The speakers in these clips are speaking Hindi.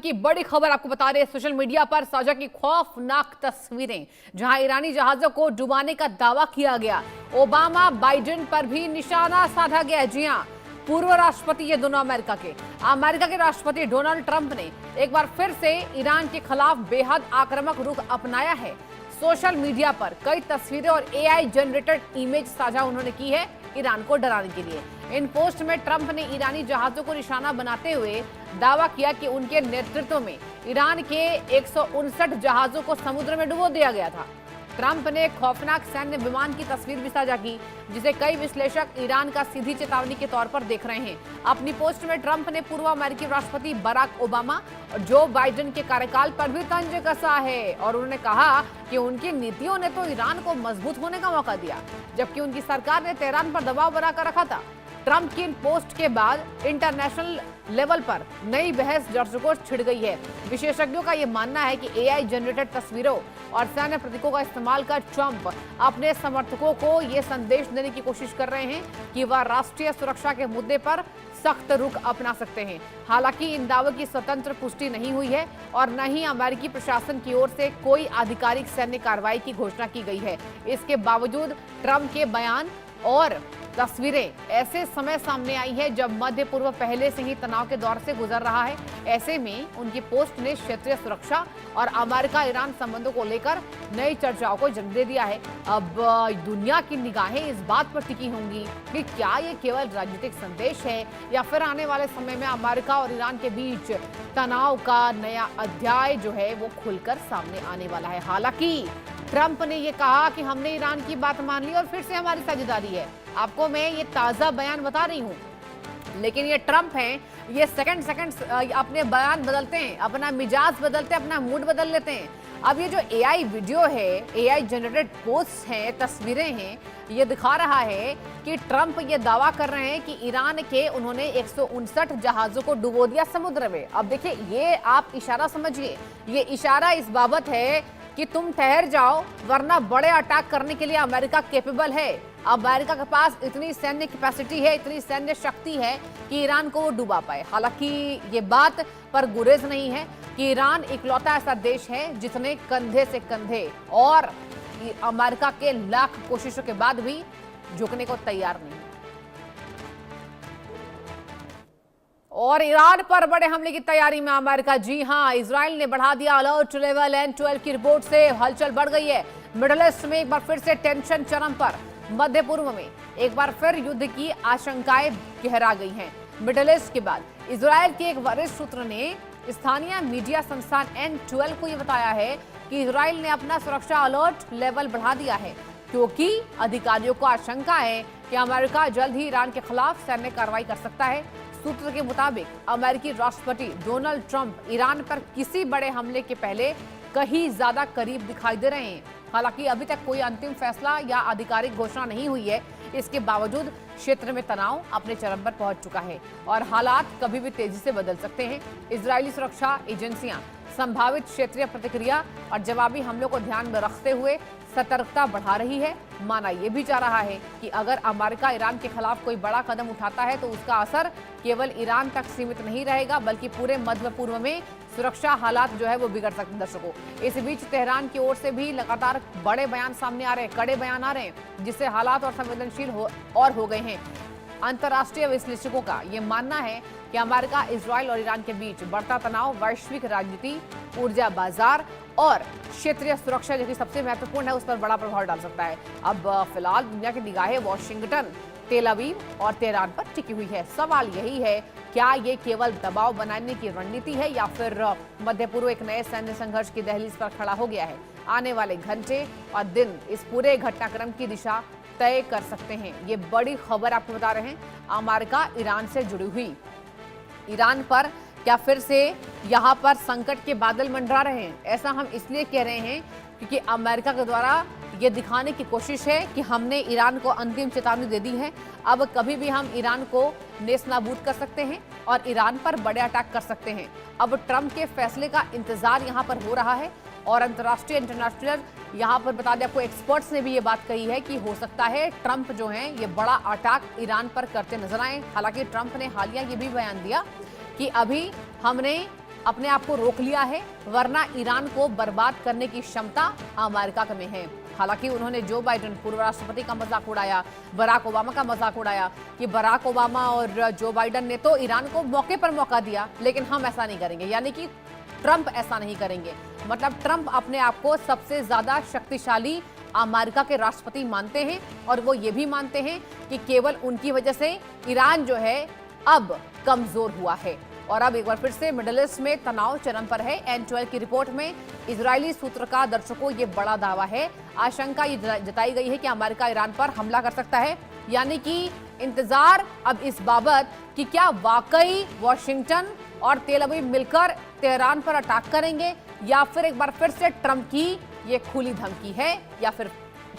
की बड़ी खबर आपको बता रहे हैं। सोशल मीडिया पर साझा की खौफनाक तस्वीरें, जहां ईरानी जहाजों को डुबाने का दावा किया गया। ओबामा बाइडेन पर भी निशाना साधा गया। जी हां, पूर्व राष्ट्रपति, ये दोनों अमेरिका के राष्ट्रपति डोनाल्ड ट्रंप ने एक बार फिर से ईरान के खिलाफ बेहद आक्रामक रुख अपनाया है। सोशल मीडिया पर कई तस्वीरें और एआई जनरेटेड इमेज साझा उन्होंने की है ईरान को डराने के लिए। इन पोस्ट में ट्रंप ने ईरानी जहाजों को निशाना बनाते हुए दावा किया कि उनके नेतृत्व में ईरान के 159 जहाजों को समुद्र में डुबो दिया गया था। ट्रंप ने खौफनाक सैन्य विमान की तस्वीर भी साझा की, जिसे कई विश्लेषक ईरान का सीधी चेतावनी के तौर पर देख रहे हैं। अपनी पोस्ट में ट्रंप ने पूर्व अमेरिकी राष्ट्रपति बराक ओबामा और जो बाइडेन के कार्यकाल पर भी तंज कसा है और उन्होंने कहा कि उनकी नीतियों ने तो ईरान को मजबूत होने का मौका दिया, जबकि उनकी सरकार ने तेहरान पर दबाव बनाकर रखा था। ट्रंप की इन पोस्ट के बाद इंटरनेशनल लेवल पर नई बहस दर्शकों छिड़ गई है। विशेषज्ञों का यह मानना है कि एआई जनरेटेड तस्वीरों और सैन्य प्रतीकों का इस्तेमाल कर ट्रंप अपने समर्थकों को यह संदेश देने की कोशिश कर रहे हैं कि वह राष्ट्रीय सुरक्षा के मुद्दे पर सख्त रुख अपना सकते हैं। हालांकि इन दावों की स्वतंत्र पुष्टि नहीं हुई है और न ही अमेरिकी प्रशासन की ओर से कोई आधिकारिक सैन्य कार्रवाई की घोषणा की गई है। इसके बावजूद ट्रंप के बयान और तस्वीरें ऐसे समय सामने आई है जब मध्य पूर्व पहले से ही तनाव के दौर से गुजर रहा है। ऐसे में उनकी पोस्ट ने क्षेत्रीय सुरक्षा और अमेरिका ईरान संबंधों को लेकर नई चर्चाओं को जन्म दे दिया है। अब दुनिया की निगाहें इस बात पर टिकी होंगी कि क्या ये केवल राजनीतिक संदेश है या फिर आने वाले समय में अमेरिका और ईरान के बीच तनाव का नया अध्याय जो है वो खुलकर सामने आने वाला है। हालांकि ट्रंप ने ये कहा कि हमने ईरान की बात मान ली और फिर से हमारी साझेदारी है। आपको मैं ये ताज़ा बयान बता रही हूँ, लेकिन ये ट्रंप हैं, ये सेकंड अपने बयान बदलते हैं, अपना मिजाज बदलते हैं, अपना मूड बदल लेते हैं। अब ये जो एआई वीडियो है, एआई जनरेटेड पोस्ट हैं, तस्वीरें हैं, ये दिखा रहा है कि ट्रंप ये दावा कर रहे हैं कि ईरान के उन्होंने 159 जहाजों को डुबो दिया समुद्र में। अब देखिए, ये आप इशारा समझिए, ये इशारा इस बाबत है कि तुम ठहर जाओ, वरना बड़े अटैक करने के लिए अमेरिका केपेबल है। अमेरिका के पास इतनी सैन्य कैपेसिटी है, इतनी सैन्य शक्ति है कि ईरान को वो डुबा पाए। हालांकि ये बात पर गुरेज नहीं है कि ईरान इकलौता ऐसा देश है जिसने कंधे से कंधे और अमेरिका के लाख कोशिशों के बाद भी झुकने को तैयार नहीं है। और ईरान पर बड़े हमले की तैयारी में अमेरिका। जी हां, इजराइल ने बढ़ा दिया अलर्ट लेवल। N12 की रिपोर्ट से हलचल बढ़ गई है। मिडिल ईस्ट में एक बार फिर से टेंशन चरम पर। मध्य पूर्व में एक बार फिर युद्ध की आशंकाएं गहरा गई हैं। मिडिल ईस्ट के बाद इजराइल के एक वरिष्ठ सूत्र ने स्थानीय मीडिया संस्थान N12 को यह बताया है कि इजराइल ने अपना सुरक्षा अलर्ट लेवल बढ़ा दिया है, क्योंकि अधिकारियों को आशंका है कि अमेरिका जल्द ही ईरान के खिलाफ सैन्य कार्रवाई कर सकता है। सूत्र के मुताबिक अमेरिकी राष्ट्रपति डोनाल्ड ट्रंप ईरान पर किसी बड़े हमले के पहले कहीं ज्यादा करीब दिखाई दे रहे हैं। हालांकि अभी तक कोई अंतिम फैसला या आधिकारिक घोषणा नहीं हुई है। इसके बावजूद क्षेत्र में तनाव अपने चरम पर पहुंच चुका है और हालात कभी भी तेजी से बदल सकते हैं। इजरायली सुरक्षा एजेंसियां संभावित क्षेत्रीय प्रतिक्रिया और जवाबी हमलों को ध्यान में रखते हुए सतर्कता बढ़ा रही है। माना यह भी जा रहा है कि अगर अमेरिका ईरान के खिलाफ कोई बड़ा कदम उठाता है तो उसका असर केवल ईरान तक सीमित नहीं रहेगा, बल्कि पूरे मध्य पूर्व में सुरक्षा हालात जो है वो बिगड़ सकते हैं। दर्शकों, इस बीच तेहरान की ओर से भी लगातार बड़े बयान सामने आ रहे हैं, कड़े बयान आ रहे हैं, जिससे हालात और संवेदनशील हो गए हैं। अंतर्राष्ट्रीय विश्लेषकों का यह मानना है कि अमेरिका, इजराइल और ईरान के बीच बढ़ता तनाव वैश्विक राजनीति, ऊर्जा बाजार और क्षेत्रीय सुरक्षा जो कि सबसे महत्वपूर्ण है, उस पर बड़ा प्रभाव डाल सकता है। अब फिलहाल दुनिया की निगाहें वॉशिंगटन, तेल अवीव और तेहरान पर टिकी हुई है। सवाल यही है, क्या ये केवल दबाव बनाने की रणनीति है या फिर मध्य पूर्व एक नए सैन्य संघर्ष की दहलीज पर खड़ा हो गया है? आने वाले घंटे और दिन इस पूरे घटनाक्रम की दिशा तय कर सकते हैं। ये बड़ी खबर आपको बता रहे हैं, अमेरिका ईरान से जुड़ी हुई। ईरान पर क्या फिर से यहाँ पर संकट के बादल मंडरा रहे हैं? ऐसा हम इसलिए कह रहे हैं क्योंकि अमेरिका के द्वारा ये दिखाने की कोशिश है कि हमने ईरान को अंतिम चेतावनी दे दी है। अब कभी भी हम ईरान को नेस्तनाबूद कर सकते हैं और ईरान पर बड़े अटैक कर सकते हैं। अब ट्रंप के फैसले का इंतजार यहाँ पर हो रहा है और अंतर्राष्ट्रीय इंटरनेशनल यहाँ पर बता दें आपको, एक्सपर्ट्स ने भी ये बात कही है कि हो सकता है ट्रंप जो हैं ये बड़ा अटैक ईरान पर करते नजर आए। हालांकि ट्रंप ने हालिया ये भी बयान दिया कि अभी हमने अपने आप को रोक लिया है, वरना ईरान को बर्बाद करने की क्षमता अमेरिका में है। हालांकि उन्होंने जो बाइडेन पूर्व राष्ट्रपति का मजाक उड़ाया, बराक ओबामा का मजाक उड़ाया कि बराक ओबामा और जो बाइडेन ने तो ईरान को मौके पर मौका दिया, लेकिन हम ऐसा नहीं करेंगे, यानी कि ट्रंप ऐसा नहीं करेंगे। मतलब ट्रंप अपने आप को सबसे ज्यादा शक्तिशाली अमेरिका के राष्ट्रपति मानते हैं और वो ये भी मानते हैं कि केवल उनकी वजह से ईरान जो है अब कमजोर हुआ है। और अब एक बार फिर से मिडिल ईस्ट में तनाव चरम पर है। N12 की रिपोर्ट में इजरायली सूत्र का दर्शकों ये बड़ा दावा है, आशंका ये जताई गई है कि अमेरिका ईरान पर हमला कर सकता है। यानी कि इंतजार अब इस बाबत कि क्या वाकई वॉशिंगटन और तेल अवीव मिलकर तेहरान पर अटैक करेंगे, या फिर एक बार फिर से ट्रंप की ये खुली धमकी है, या फिर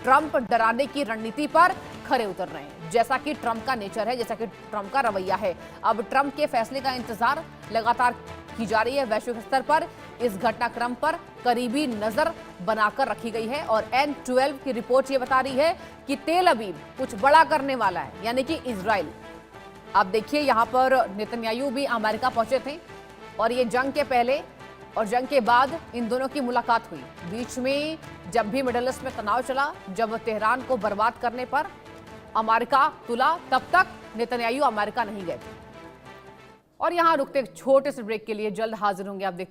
ट्रंप डराने की रणनीति पर खरे उतर रहे हैं, जैसा कि ट्रंप का नेचर है, जैसा कि ट्रंप का रवैया है। अब ट्रंप के फैसले का इंतजार लगातार की जा रही है। वैश्विक स्तर पर इस घटनाक्रम पर करीबी नजर बनाकर रखी गई है और N12 की रिपोर्ट ये बता रही है कि तेल अवीव कुछ बड़ा करने वाला है, यानी कि इजराइल। आप देखिए यहाँ पर नेतन्याहू भी अमेरिका पहुंचे थे और ये जंग के पहले और जंग के बाद इन दोनों की मुलाकात हुई। बीच में जब भी मिडिल ईस्ट में तनाव चला, जब तेहरान को बर्बाद करने पर अमेरिका तुला, तब तक नेतन्याहू अमेरिका नहीं गए थे। और यहां रुकते एक छोटे से ब्रेक के लिए जल्द हाजिर होंगे। आप देखते